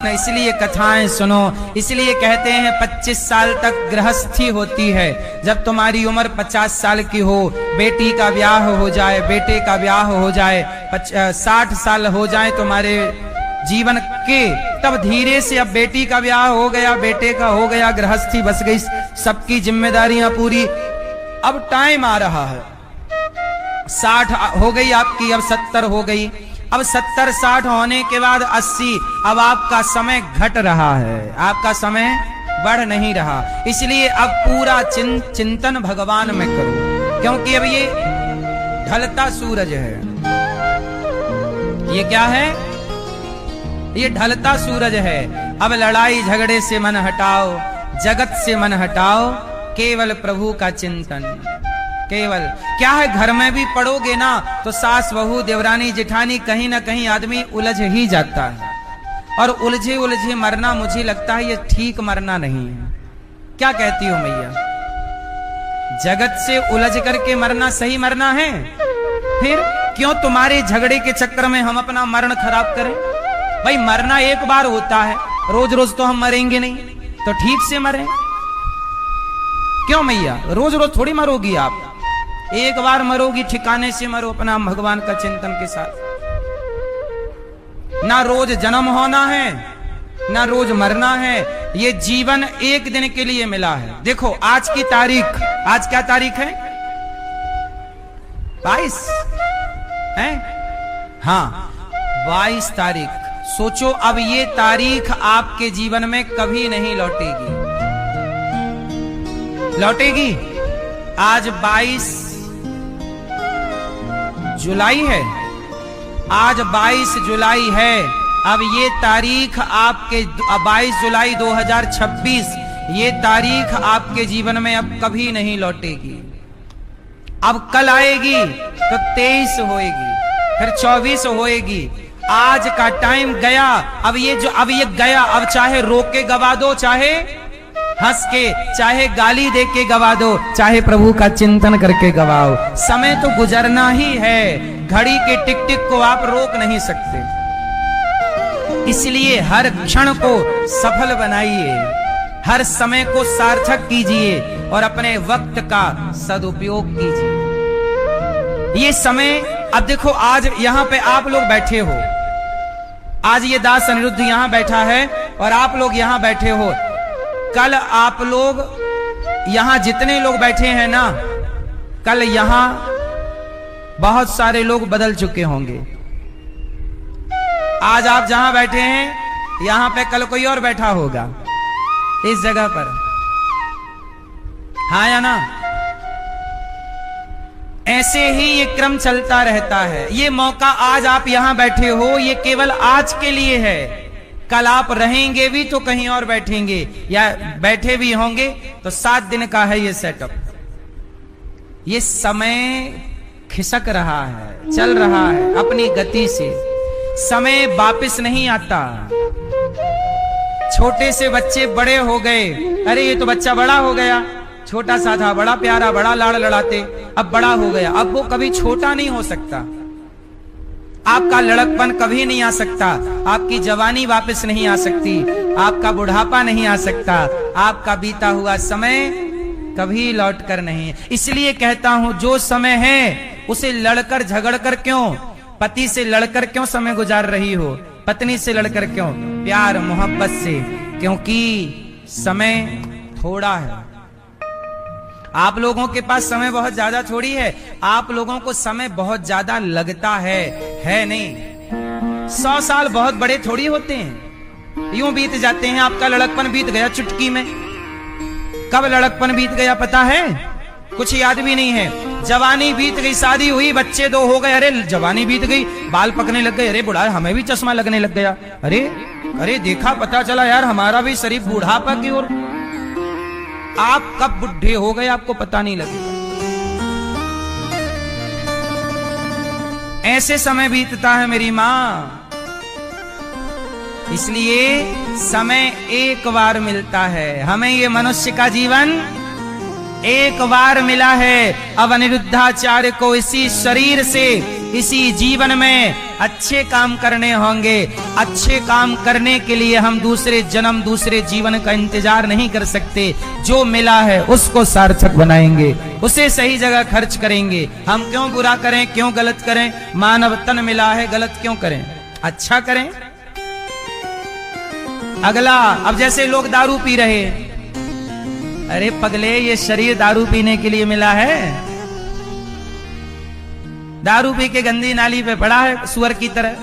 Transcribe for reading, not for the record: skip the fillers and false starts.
इसलिए कथाएं सुनो। इसलिए कहते हैं 25 साल तक गृहस्थी होती है। जब तुम्हारी उम्र 50 साल की हो, बेटी का ब्याह हो जाए, बेटे का ब्याह हो जाए, 60 साल हो जाए तुम्हारे जीवन के, तब धीरे से अब बेटी का ब्याह हो गया, बेटे का हो गया, गृहस्थी बस गई, सबकी जिम्मेदारियां पूरी। अब टाइम आ रहा है, 60 हो गई आपकी, अब 70 हो गई, अब 70-60 होने के बाद 80, अब आपका समय घट रहा है, आपका समय बढ़ नहीं रहा। इसलिए अब पूरा चिंतन भगवान में करो, क्योंकि अब ये ढलता सूरज है। ये क्या है? ये ढलता सूरज है। अब लड़ाई झगड़े से मन हटाओ, जगत से मन हटाओ, केवल प्रभु का चिंतन। केवल क्या है, घर में भी पढ़ोगे ना तो सास बहू देवरानी जेठानी कहीं ना कहीं आदमी उलझ ही जाता है। और उलझे उलझे मरना, मुझे लगता है ये ठीक मरना नहीं है। क्या कहती हो मैया? जगत से उलझ करके मरना सही मरना है? फिर क्यों तुम्हारे झगड़े के चक्कर में हम अपना मरण खराब करें? भाई मरना एक बार होता है, रोज रोज तो हम मरेंगे नहीं, तो ठीक से मरें। क्यों मैया? रोज रोज थोड़ी मरोगी आप, एक बार मरोगी, ठिकाने से मरो अपना भगवान का चिंतन के साथ। ना रोज जन्म होना है, ना रोज मरना है। ये जीवन एक दिन के लिए मिला है। देखो आज की तारीख, आज क्या तारीख है? 22 है? हाँ 22 तारीख। सोचो अब ये तारीख आपके जीवन में कभी नहीं लौटेगी। लौटेगी? आज 22 जुलाई है, आज 22 जुलाई है। अब ये तारीख आपके 22 जुलाई 2026, ये तारीख आपके जीवन में अब कभी नहीं लौटेगी। अब कल आएगी तो 23 होएगी, फिर 24 होएगी। आज का टाइम गया, अब ये गया, अब चाहे रो के गवा दो, चाहे हंस के, चाहे गाली दे के गवा दो, चाहे प्रभु का चिंतन करके गवाओ। समय तो गुजरना ही है, घड़ी के टिक टिक को आप रोक नहीं सकते। इसलिए हर क्षण को सफल बनाइए, हर समय को सार्थक कीजिए और अपने वक्त का सदुपयोग कीजिए। ये समय, अब देखो आज यहाँ पे आप लोग बैठे हो, आज ये दास अनिरुद्ध यहाँ बैठा है और आप लोग यहाँ बैठे हो। कल आप लोग यहां जितने लोग बैठे हैं ना, कल यहां बहुत सारे लोग बदल चुके होंगे। आज आप जहां बैठे हैं, यहां पे कल कोई और बैठा होगा इस जगह पर, हाँ या ना? ऐसे ही ये क्रम चलता रहता है। ये मौका आज आप यहां बैठे हो, ये केवल आज के लिए है। कल आप रहेंगे भी तो कहीं और बैठेंगे, या बैठे भी होंगे तो 7 दिन का है ये सेटअप। ये समय खिसक रहा है, चल रहा है अपनी गति से। समय वापस नहीं आता। छोटे से बच्चे बड़े हो गए, अरे ये तो बच्चा बड़ा हो गया, छोटा सा था, बड़ा प्यारा, बड़ा लाड़ लड़ाते, अब बड़ा हो गया। अब वो कभी छोटा नहीं हो सकता। आपका लड़कपन कभी नहीं आ सकता, आपकी जवानी वापस नहीं आ सकती, आपका बुढ़ापा नहीं आ सकता, आपका बीता हुआ समय कभी लौट कर नहीं। इसलिए कहता हूं, जो समय है उसे लड़कर झगड़कर क्यों, पति से लड़कर क्यों समय गुजार रही हो, पत्नी से लड़कर क्यों, प्यार मोहब्बत से, क्योंकि समय थोड़ा है। आप लोगों के पास समय बहुत ज्यादा थोड़ी है, आप लोगों को समय बहुत ज्यादा लगता है नहीं। 100 साल बहुत बड़े थोड़ी होते हैं, यूं बीत जाते हैं। आपका लड़कपन बीत गया चुटकी में। कब लड़कपन बीत गया पता है? कुछ याद भी नहीं है। जवानी बीत गई, शादी हुई, बच्चे 2 हो गए, अरे जवानी बीत गई, बाल पकने लग गए, अरे बुढ़ा हमें भी चश्मा लगने लग गया, अरे देखा पता चला यार हमारा भी शरीर बुढ़ापा की ओर। आप कब बुढ़े हो गए आपको पता नहीं लगेगा। ऐसे समय बीतता है मेरी माँ। इसलिए समय एक बार मिलता है हमें, ये मनुष्य का जीवन एक बार मिला है। अब अनिरुद्धाचार्य को इसी शरीर से इसी जीवन में अच्छे काम करने होंगे। अच्छे काम करने के लिए हम दूसरे जन्म दूसरे जीवन का इंतजार नहीं कर सकते। जो मिला है उसको सार्थक बनाएंगे, उसे सही जगह खर्च करेंगे। हम क्यों बुरा करें, क्यों गलत करें? मानव तन मिला है, गलत क्यों करें, अच्छा करें। अगला, अब जैसे लोग दारू पी रहे, अरे पगले ये शरीर दारू पीने के लिए मिला है? दारू पी के गंदी नाली पे पड़ा है सुअर की तरह।